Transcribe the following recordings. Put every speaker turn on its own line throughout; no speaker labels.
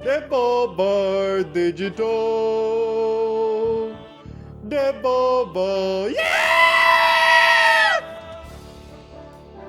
Devolver Digital. Devolver. Yeah!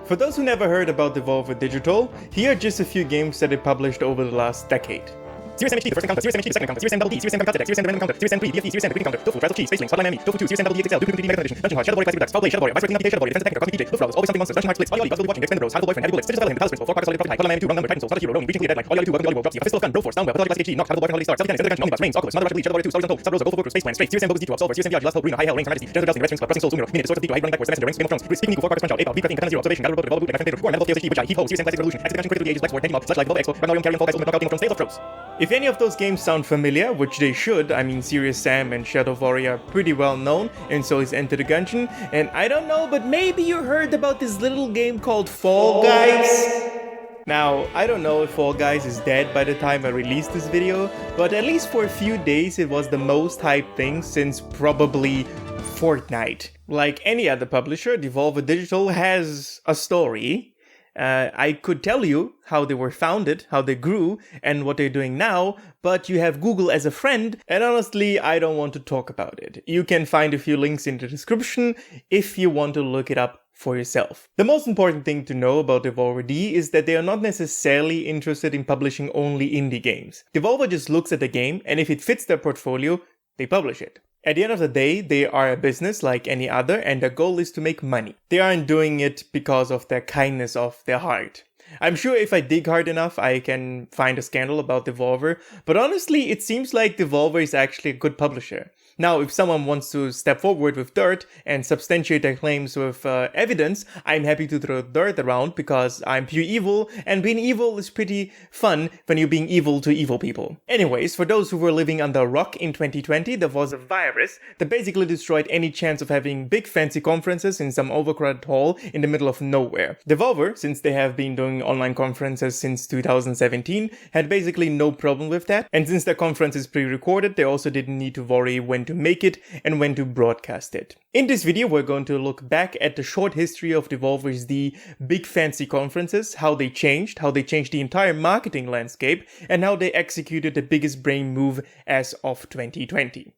For those who never heard about Devolver Digital, here are just a few games that it published over the last decade. Serious MHD, the first encounter. Serious MHD, the second encounter. Serious M double D, Serious M Contact, Serious M Random Encounter, Serious M3, DFE, Serious M Quick Encounter, Tofu, Trials of Cheese, Space Link, Hotline Enemy, Tofu 2, Serious M double D XL, Duke 3D Mega Edition, Dungeon Heart, Shadow Warrior, Classic Redux, Foul Blade, Shadow Warrior, Vice Breaking Vice Shadow Warrior, Defense Technical, Cosmic DJ, Blue Flowers, Always Something Monsters, Dungeon Heart Splits, Audio Buzzle Watching, Extended Rows, Hardcore Boyfriend, Heavy Bullets, Digital Development, Palace Principle, Far Cry Solid, Profit High, Hotline Enemy 2, Wrong Number, Titan Souls, Such Hero, Ronin, Reaching Clear Deadline, Audio 2, Welcome Audio, Drop, Physical Gun, Broforce, Downwell, Pathologic HD, Nox, Hardcore Boyfriend, Holiday Star, Self-Defense, Interdimension, Omniverse, Reigns, Oculus, Mother Rush Bleach, Shadow Warrior 2, Stories Untold, Sub Rose, Golden Space Plane, Serious M Bogus D2, Absolver, Serious M Last Hope, Bruna, High Hell, Lane, Majesty, Gentle Dustin, Red Strings, Pressing Souls, Luminor, Minute, Source of Deep, Hiding Backwards, Semester, Ranks, Game of Thrones, Speaking Equal, 4 Punch Out, Ape, Beat, Caffeine, Zero, Observation, Battle Road, Develop, Boot, Defender, Core, Metal, TLC, Which I, Heat, Ho, Serious M Classic Revolution, X Dimension, Critical Ages, Blackboard, Handy Mob, Flashlight, Volvo, Expo, Knockout, Game of Thrones, Tales of Tropes. If any of those games sound familiar, which they should, I mean Serious Sam and Shadow Warrior are pretty well known, and so is Enter the Gungeon, and I don't know, but maybe you heard about this little game called Fall Guys? Now, I don't know if Fall Guys is dead by the time I released this video, but at least for a few days it was the most hyped thing since probably Fortnite. Like any other publisher, Devolver Digital has a story. I could tell you how they were founded, how they grew, and what they're doing now, but you have Google as a friend, and honestly, I don't want to talk about it. You can find a few links in the description if you want to look it up for yourself. The most important thing to know about Devolver D is that they are not necessarily interested in publishing only indie games. Devolver just looks at the game, and if it fits their portfolio, they publish it. At the end of the day, they are a business like any other, and their goal is to make money. They aren't doing it because of their kindness of their heart. I'm sure if I dig hard enough, I can find a scandal about Devolver, but honestly, it seems like Devolver is actually a good publisher. Now, if someone wants to step forward with dirt and substantiate their claims with evidence, I'm happy to throw dirt around because I'm pure evil, and being evil is pretty fun when you're being evil to evil people. Anyways, for those who were living under a rock in 2020, there was a virus that basically destroyed any chance of having big fancy conferences in some overcrowded hall in the middle of nowhere. Devolver, since they have been doing online conferences since 2017, had basically no problem with that, and since their conference is pre-recorded, they also didn't need to worry when to make it and when to broadcast it. In this video, we're going to look back at the short history of Devolver's big fancy conferences, how they changed the entire marketing landscape, and how they executed the biggest brain move as of 2020.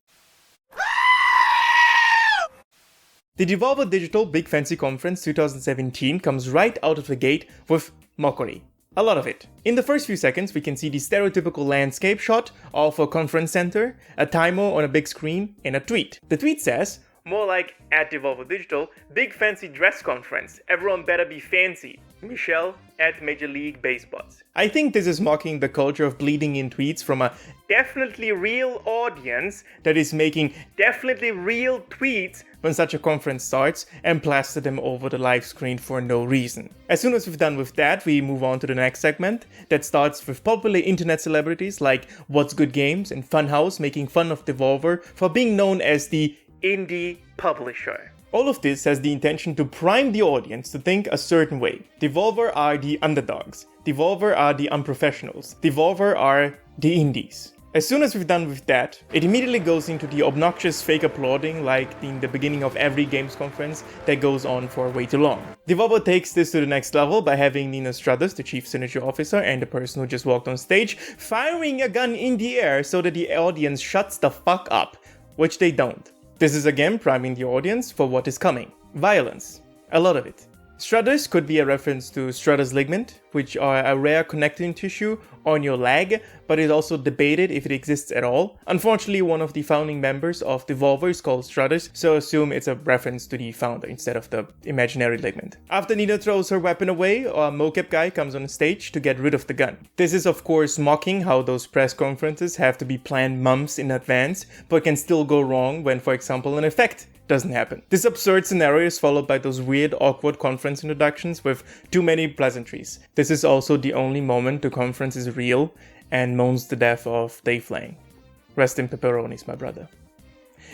The Devolver Digital Big Fancy Conference 2017 comes right out of the gate with mockery. A lot of it. In the first few seconds, we can see the stereotypical landscape shot of a conference center, a timer on a big screen, and a tweet. The tweet says, more like at Devolver Digital, big fancy dress conference, everyone better be fancy. Michelle at Major League Baseballs. I think this is mocking the culture of bleeding in tweets from a definitely real audience that is making definitely real tweets when such a conference starts and plaster them over the live screen for no reason. As soon as we've done with that, we move on to the next segment that starts with popular internet celebrities like What's Good Games and Funhouse making fun of Devolver for being known as the indie publisher. All of this has the intention to prime the audience to think a certain way. Devolver are the underdogs. Devolver are the unprofessionals. Devolver are the indies. As soon as we've done with that, it immediately goes into the obnoxious fake applauding like in the beginning of every games conference that goes on for way too long. Devolver takes this to the next level by having Nina Struthers, the chief synergy officer and the person who just walked on stage, firing a gun in the air so that the audience shuts the fuck up, which they don't. This is again priming the audience for what is coming. Violence. A lot of it. Struthers could be a reference to Struthers ligament, which are a rare connecting tissue on your leg, but it's also debated if it exists at all. Unfortunately, one of the founding members of Devolver is called Struthers, so assume it's a reference to the founder instead of the imaginary ligament. After Nina throws her weapon away, a mocap guy comes on stage to get rid of the gun. This is of course mocking how those press conferences have to be planned months in advance, but can still go wrong when, for example, an effect doesn't happen. This absurd scenario is followed by those weird, awkward conference introductions with too many pleasantries. This is also the only moment the conference is real and moans the death of Dave Lang. Rest in pepperonis, my brother.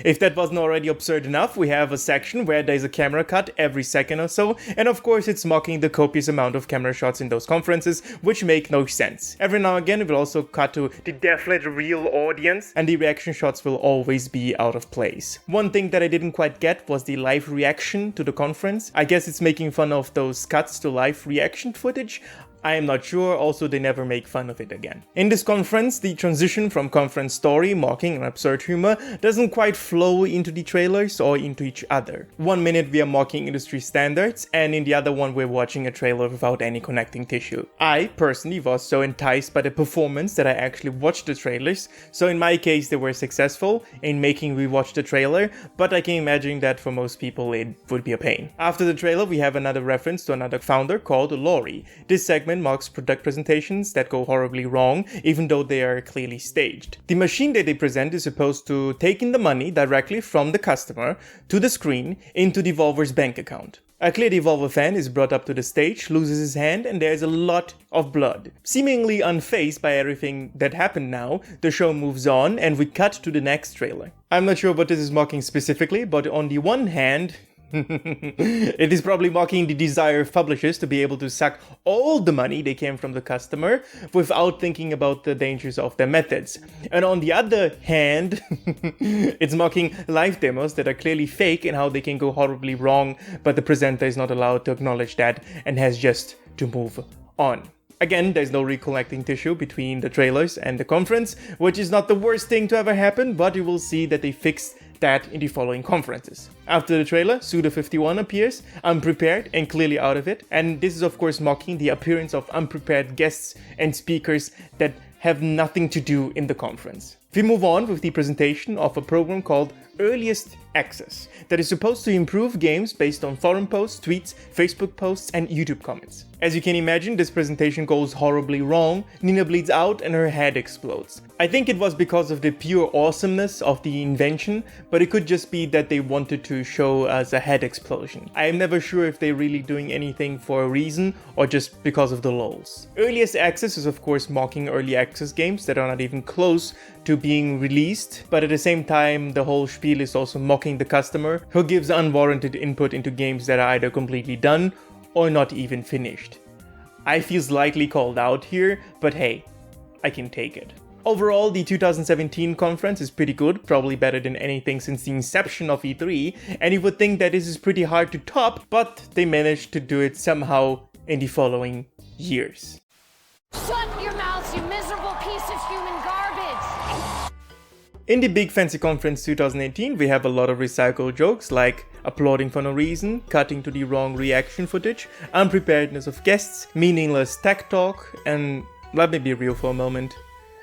If that wasn't already absurd enough, we have a section where there's a camera cut every second or so, and of course it's mocking the copious amount of camera shots in those conferences, which make no sense. Every now and again it will also cut to the definite real audience, and the reaction shots will always be out of place. One thing that I didn't quite get was the live reaction to the conference. I guess it's making fun of those cuts to live reaction footage. I am not sure, also they never make fun of it again. In this conference, the transition from conference story, mocking and absurd humor doesn't quite flow into the trailers or into each other. 1 minute we are mocking industry standards, and in the other one we're watching a trailer without any connecting tissue. I personally was so enticed by the performance that I actually watched the trailers, so in my case they were successful in making me watch the trailer, but I can imagine that for most people it would be a pain. After the trailer we have another reference to another founder called Lori. This segment mocks product presentations that go horribly wrong, even though they are clearly staged. The machine that they present is supposed to take in the money directly from the customer to the screen into Devolver's bank account. A clear Devolver fan is brought up to the stage, loses his hand, and there's a lot of blood. Seemingly unfazed by everything that happened now, the show moves on and we cut to the next trailer. I'm not sure what this is mocking specifically, but on the one hand, it is probably mocking the desire of publishers to be able to suck all the money they can from the customer without thinking about the dangers of their methods. And on the other hand, it's mocking live demos that are clearly fake and how they can go horribly wrong, but the presenter is not allowed to acknowledge that and has just to move on. Again, there's no recollecting tissue between the trailers and the conference, which is not the worst thing to ever happen, but you will see that they fixed that in the following conferences. After the trailer, Suda51 appears, unprepared and clearly out of it, and this is of course mocking the appearance of unprepared guests and speakers that have nothing to do in the conference. We move on with the presentation of a program called Earliest Access that is supposed to improve games based on forum posts, tweets, Facebook posts and YouTube comments. As you can imagine, this presentation goes horribly wrong, Nina bleeds out and her head explodes. I think it was because of the pure awesomeness of the invention, but it could just be that they wanted to show us a head explosion. I am never sure if they're really doing anything for a reason or just because of the lols. Earliest Access is of course mocking early access games that are not even close to being released, but at the same time the whole spiel is also mocking the customer who gives unwarranted input into games that are either completely done or not even finished. I feel slightly called out here, but hey, I can take it. Overall, the 2017 conference is pretty good, probably better than anything since the inception of E3, and you would think that this is pretty hard to top, but they managed to do it somehow in the following years.
Shut your mouth, you miserable piece of human garbage!
In the Big Fancy Conference 2018, we have a lot of recycled jokes like applauding for no reason, cutting to the wrong reaction footage, unpreparedness of guests, meaningless tech talk, and let me be real for a moment,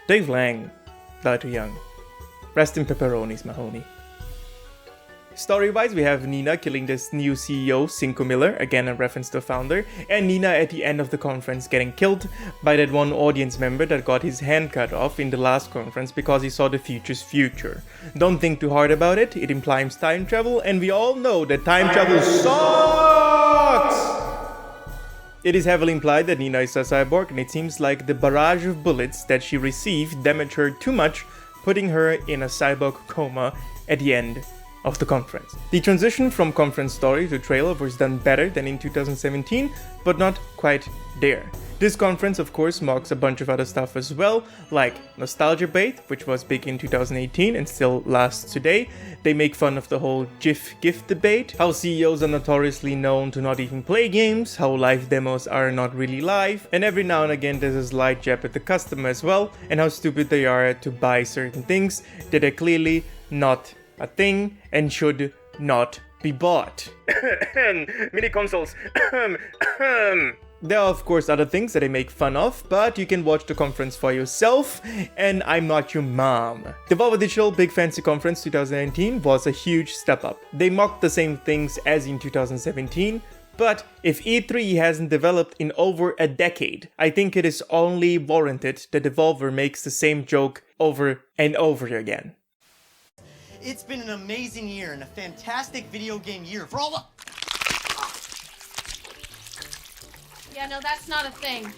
Dave Lang died too young. Rest in pepperonis, Mahoney. Story-wise, we have Nina killing this new CEO, Cinco Miller, again a reference to the founder, and Nina at the end of the conference getting killed by that one audience member that got his hand cut off in the last conference because he saw the future's future. Don't think too hard about it, it implies time travel, and we all know that time travel sucks! It is heavily implied that Nina is a cyborg, and it seems like the barrage of bullets that she received damaged her too much, putting her in a cyborg coma at the end of the conference. The transition from conference story to trailer was done better than in 2017, but not quite there. This conference of course mocks a bunch of other stuff as well, like nostalgia bait, which was big in 2018 and still lasts today. They make fun of the whole GIF debate, how CEOs are notoriously known to not even play games, how live demos are not really live, and every now and again there's a slight jab at the customer as well, and how stupid they are to buy certain things that are clearly not a thing and should not be bought. Mini consoles. There are of course other things that I make fun of, but you can watch the conference for yourself, and I'm not your mom. Devolver Digital Big Fancy Conference 2019 was a huge step up. They mocked the same things as in 2017, but if E3 hasn't developed in over a decade, I think it is only warranted that Devolver makes the same joke over and over again.
It's been an amazing year and a fantastic video game year for all the...
Yeah, no, that's not a thing.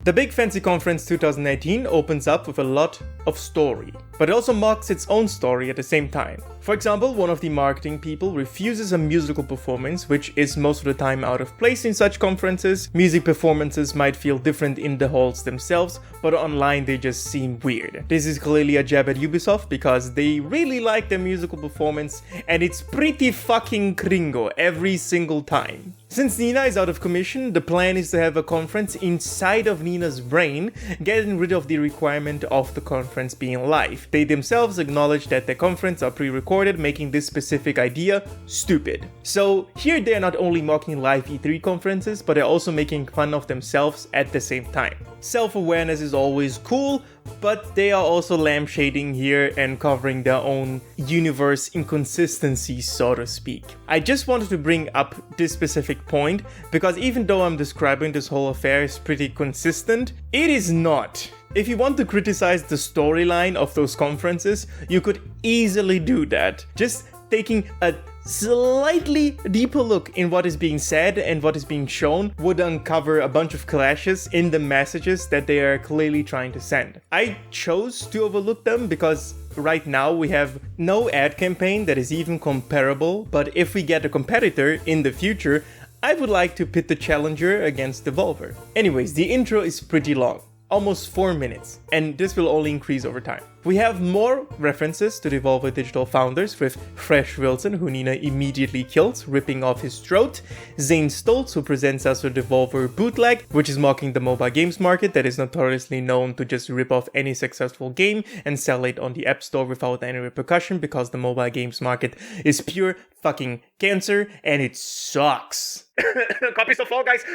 The Big Fancy Conference 2018 opens up with a lot of story. but it also mocks its own story at the same time. For example, one of the marketing people refuses a musical performance, which is most of the time out of place in such conferences. Music performances might feel different in the halls themselves, but online they just seem weird. This is clearly a jab at Ubisoft because they really like their musical performance and it's pretty fucking gringo every single time. Since Nina is out of commission, the plan is to have a conference inside of Nina's brain, getting rid of the requirement of the conference being live. They themselves acknowledge that their conference are pre-recorded, making this specific idea stupid. So here they are not only mocking live E3 conferences, but they're also making fun of themselves at the same time. Self-awareness is always cool, but they are also lampshading here and covering their own universe inconsistencies, so to speak. I just wanted to bring up this specific point because even though I'm describing this whole affair as pretty consistent, it is not. If you want to criticize the storyline of those conferences, you could easily do that. Just taking a slightly deeper look in what is being said and what is being shown would uncover a bunch of clashes in the messages that they are clearly trying to send. I chose to overlook them because right now we have no ad campaign that is even comparable, but if we get a competitor in the future, I would like to pit the challenger against Devolver. Anyways, the intro is pretty long. Almost 4 minutes, and this will only increase over time. We have more references to Devolver Digital founders with Fresh Wilson, who Nina immediately kills, ripping off his throat, Zane Stoltz, who presents us with Devolver Bootleg, which is mocking the mobile games market that is notoriously known to just rip off any successful game and sell it on the App Store without any repercussion because the mobile games market is pure fucking cancer and it sucks. Copies of Fall Guys.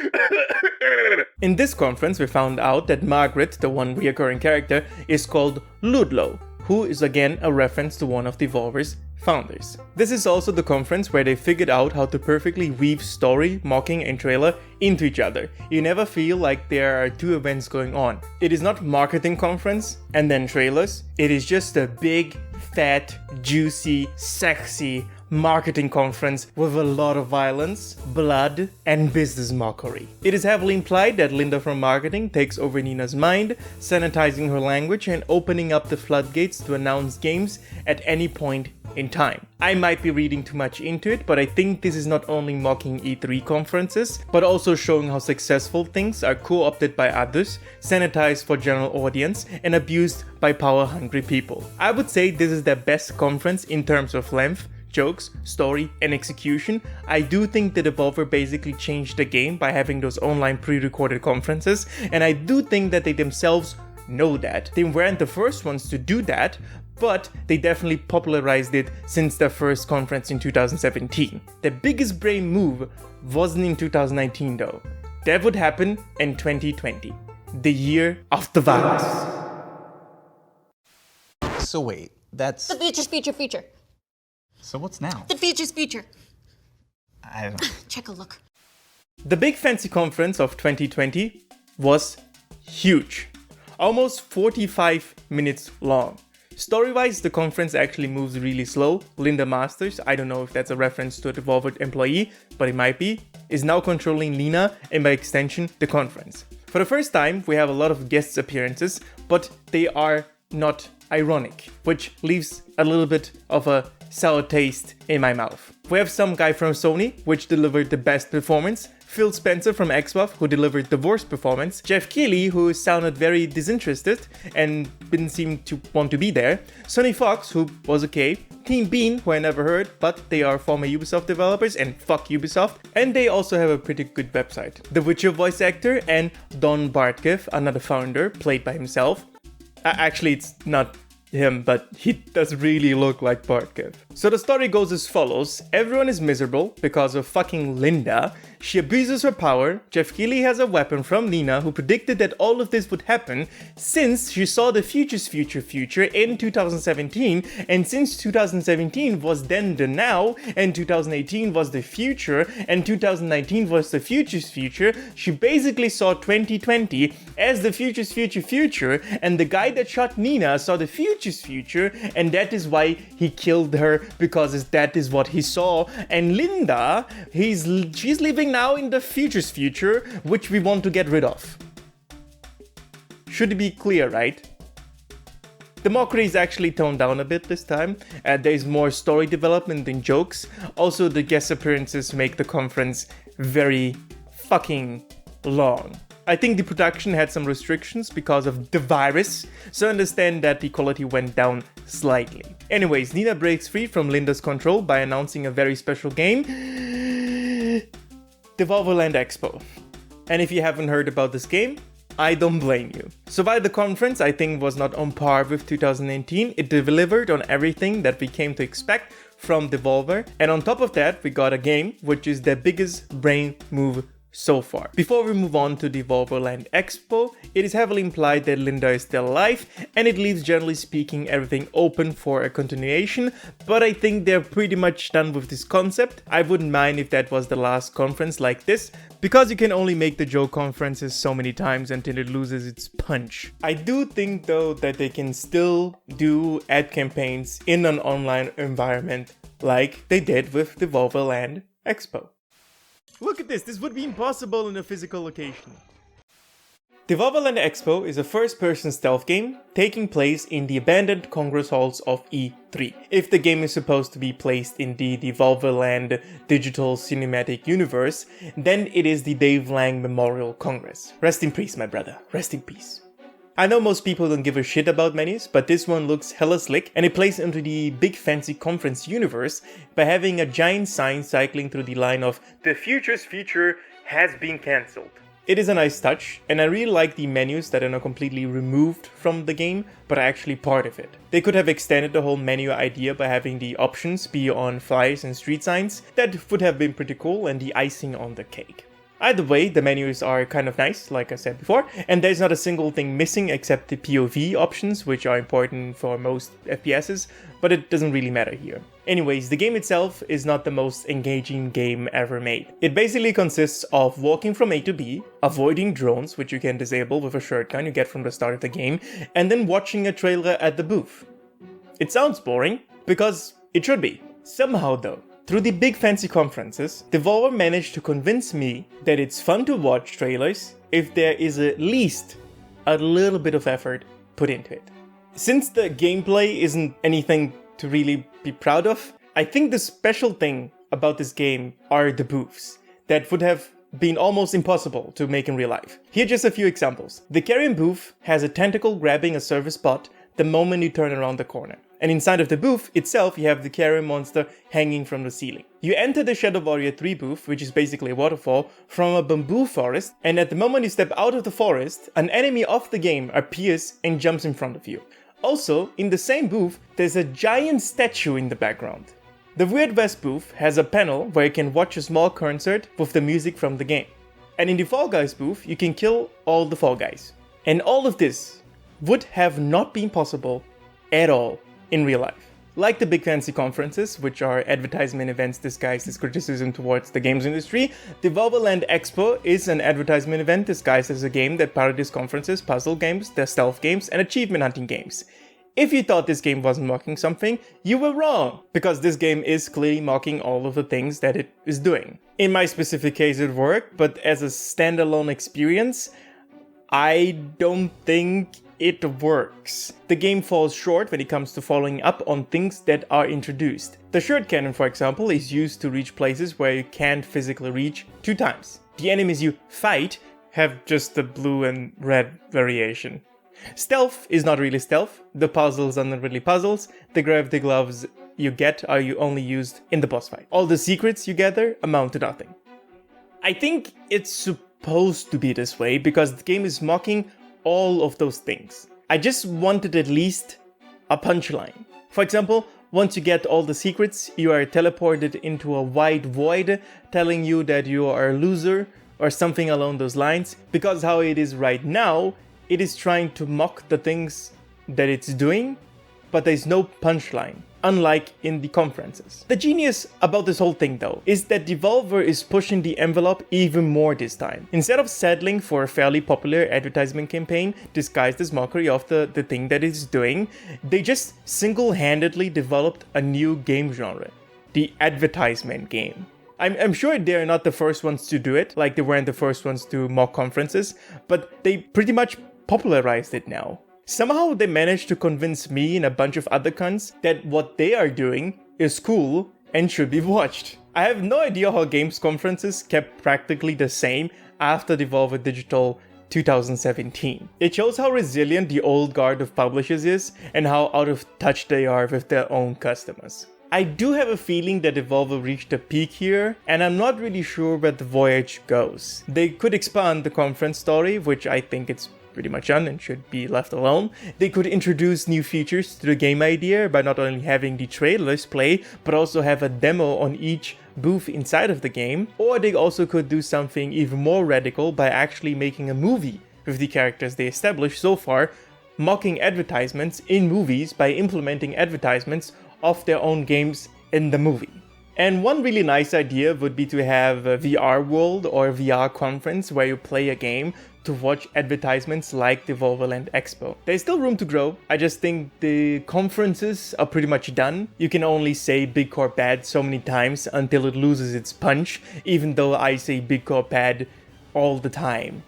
In this conference, we found out that Margaret, the one reoccurring character, is called Ludlow, who is again a reference to one of Devolver's founders. This is also the conference where they figured out how to perfectly weave story, mocking, and trailer into each other. You never feel like there are two events going on. It is not marketing conference and then trailers. It is just a big, fat, juicy, sexy marketing conference with a lot of violence, blood, and business mockery. It is heavily implied that Linda from marketing takes over Nina's mind, sanitizing her language and opening up the floodgates to announce games at any point in time. I might be reading too much into it, but I think this is not only mocking E3 conferences, but also showing how successful things are co-opted by others, sanitized for general audience, and abused by power-hungry people. I would say this is their best conference in terms of length, jokes, story, and execution. I do think that Devolver basically changed the game by having those online pre-recorded conferences, and I do think that they themselves know that. They weren't the first ones to do that, but they definitely popularized it since their first conference in 2017. The biggest brain move wasn't in 2019 though. That would happen in 2020, the year of the virus.
So wait, that's...
The future's future.
So what's now?
The future's future.
I don't know.
Check a look.
The big fancy conference of 2020 was huge. Almost 45 minutes long. Story-wise, the conference actually moves really slow. Linda Masters, I don't know if that's a reference to a Devolver employee, but it might be, is now controlling Nina and by extension, the conference. For the first time, we have a lot of guest appearances, but they are not ironic, which leaves a little bit of a sour taste in my mouth. We have some guy from Sony, which delivered the best performance, Phil Spencer from Xbox, who delivered the worst performance, Jeff Keighley, who sounded very disinterested and didn't seem to want to be there, Sonny Fox, who was okay, Team Bean, who I never heard, but they are former Ubisoft developers and fuck Ubisoft, and they also have a pretty good website. The Witcher voice actor and Don Bartkev, another founder, played by himself. Actually, it's not him, but he does really look like Bartkev. So the story goes as follows. Everyone is miserable because of fucking Linda. She abuses her power. Jeff Keighley has a weapon from Nina, who predicted that all of this would happen since she saw the future's future in 2017, and since 2017 was then the now, and 2018 was the future, and 2019 was the future's future, she basically saw 2020 as the future's future, and the guy that shot Nina saw the future's future, and that is why he killed her, because that is what he saw. And Linda, she's living now in the future's future, which we want to get rid of. Should be clear, right? The mockery is actually toned down a bit this time, and there's more story development than jokes. Also, the guest appearances make the conference very fucking long. I think the production had some restrictions because of the virus, so understand that the quality went down slightly. Anyways, Nina breaks free from Linda's control by announcing a very special game, Devolverland Expo. And if you haven't heard about this game, I don't blame you. So while the conference I think was not on par with 2018, it delivered on everything that we came to expect from Devolver, and on top of that we got a game which is their biggest brain move so far. Before we move on to Devolverland Expo, it is heavily implied that Linda is still alive, and it leaves, generally speaking, everything open for a continuation, but I think they're pretty much done with this concept. I wouldn't mind if that was the last conference like this, because you can only make the joke conferences so many times until it loses its punch. I do think though that they can still do ad campaigns in an online environment like they did with Devolverland Expo. Look at this would be impossible in a physical location. Devolverland Expo is a first-person stealth game taking place in the abandoned Congress halls of E3. If the game is supposed to be placed in the Devolverland Digital Cinematic Universe, then it is the Dave Lang Memorial Congress. Rest in peace, my brother. Rest in peace. I know most people don't give a shit about menus, but this one looks hella slick, and it plays into the big fancy conference universe by having a giant sign cycling through the line of "The future's feature has been cancelled." It is a nice touch, and I really like the menus that are not completely removed from the game, but are actually part of it. They could have extended the whole menu idea by having the options be on flyers and street signs. That would have been pretty cool, and the icing on the cake. Either way, the menus are kind of nice, like I said before, and there's not a single thing missing except the POV options, which are important for most FPSs, but it doesn't really matter here. Anyways, the game itself is not the most engaging game ever made. It basically consists of walking from A to B, avoiding drones, which you can disable with a shotgun you get from the start of the game, and then watching a trailer at the booth. It sounds boring, because it should be. Somehow though, through the big fancy conferences, Devolver managed to convince me that it's fun to watch trailers if there is at least a little bit of effort put into it. Since the gameplay isn't anything to really be proud of, I think the special thing about this game are the booths that would have been almost impossible to make in real life. Here are just a few examples. The Carrion booth has a tentacle grabbing a service bot the moment you turn around the corner. And inside of the booth itself, you have the Carrion monster hanging from the ceiling. You enter the Shadow Warrior 3 booth, which is basically a waterfall, from a bamboo forest, and at the moment you step out of the forest, an enemy of the game appears and jumps in front of you. Also, in the same booth, there's a giant statue in the background. The Weird West booth has a panel where you can watch a small concert with the music from the game. And in the Fall Guys booth, you can kill all the Fall Guys. And all of this would have not been possible at all in real life. Like the big fancy conferences, which are advertisement events disguised as criticism towards the games industry, Devolverland Expo is an advertisement event disguised as a game that parodies conferences, puzzle games, their stealth games, and achievement hunting games. If you thought this game wasn't mocking something, you were wrong, because this game is clearly mocking all of the things that it is doing. In my specific case it worked, but as a standalone experience, I don't think it works. The game falls short when it comes to following up on things that are introduced. The shirt cannon, for example, is used to reach places where you can't physically reach 2 times. The enemies you fight have just the blue and red variation. Stealth is not really stealth, the puzzles are not really puzzles, the gravity gloves you get are only used in the boss fight. All the secrets you gather amount to nothing. I think it's supposed to be this way because the game is mocking all of those things. I just wanted at least a punchline. For example, once you get all the secrets, you are teleported into a wide void telling you that you are a loser or something along those lines, because how it is right now, it is trying to mock the things that it's doing, but there's no punchline, unlike in the conferences. The genius about this whole thing though is that Devolver is pushing the envelope even more this time. Instead of settling for a fairly popular advertisement campaign disguised as mockery of the thing that it's doing, they just single-handedly developed a new game genre, the advertisement game. I'm sure they're not the first ones to do it, like they weren't the first ones to mock conferences, but they pretty much popularized it now. Somehow they managed to convince me and a bunch of other cunts that what they are doing is cool and should be watched. I have no idea how games conferences kept practically the same after Devolver Digital 2017. It shows how resilient the old guard of publishers is and how out of touch they are with their own customers. I do have a feeling that Devolver reached a peak here, and I'm not really sure where the voyage goes. They could expand the conference story, which I think it's pretty much done and should be left alone. They could introduce new features to the game idea by not only having the trailers play, but also have a demo on each booth inside of the game. Or they also could do something even more radical by actually making a movie with the characters they established so far, mocking advertisements in movies by implementing advertisements of their own games in the movie. And one really nice idea would be to have a VR world or a VR conference where you play a game to watch advertisements like Devolverland Expo. There's still room to grow. I just think the conferences are pretty much done. You can only say Big Corp bad so many times until it loses its punch, even though I say Big Corp bad all the time.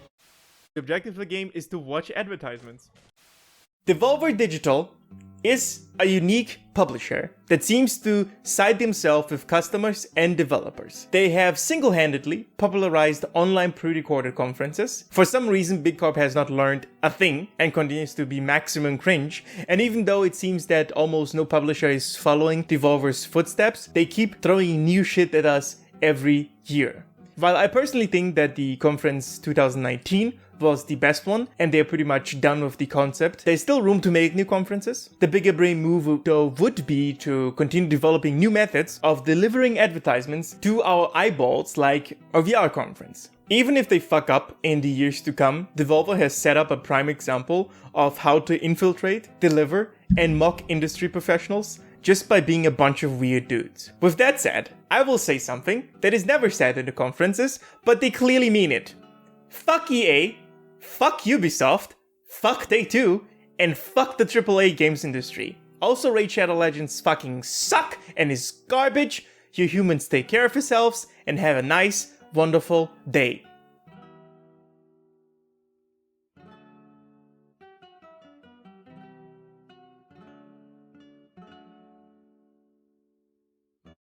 The objective of the game is to watch advertisements. Devolver Digital is a unique publisher that seems to side themselves with customers and developers. They have single-handedly popularized online pre-recorded conferences. For some reason, Big Corp has not learned a thing and continues to be maximum cringe. And even though it seems that almost no publisher is following Devolver's footsteps, they keep throwing new shit at us every year. While I personally think that the conference 2019 was the best one, and they're pretty much done with the concept, there's still room to make new conferences. The bigger brain move though would be to continue developing new methods of delivering advertisements to our eyeballs like a VR conference. Even if they fuck up in the years to come, Devolver has set up a prime example of how to infiltrate, deliver, and mock industry professionals just by being a bunch of weird dudes. With that said, I will say something that is never said in the conferences, but they clearly mean it. Fuck EA, fuck Ubisoft, fuck Take-Two, and fuck the AAA games industry. Also, Raid Shadow Legends fucking suck and is garbage. You humans take care of yourselves and have a nice, wonderful day.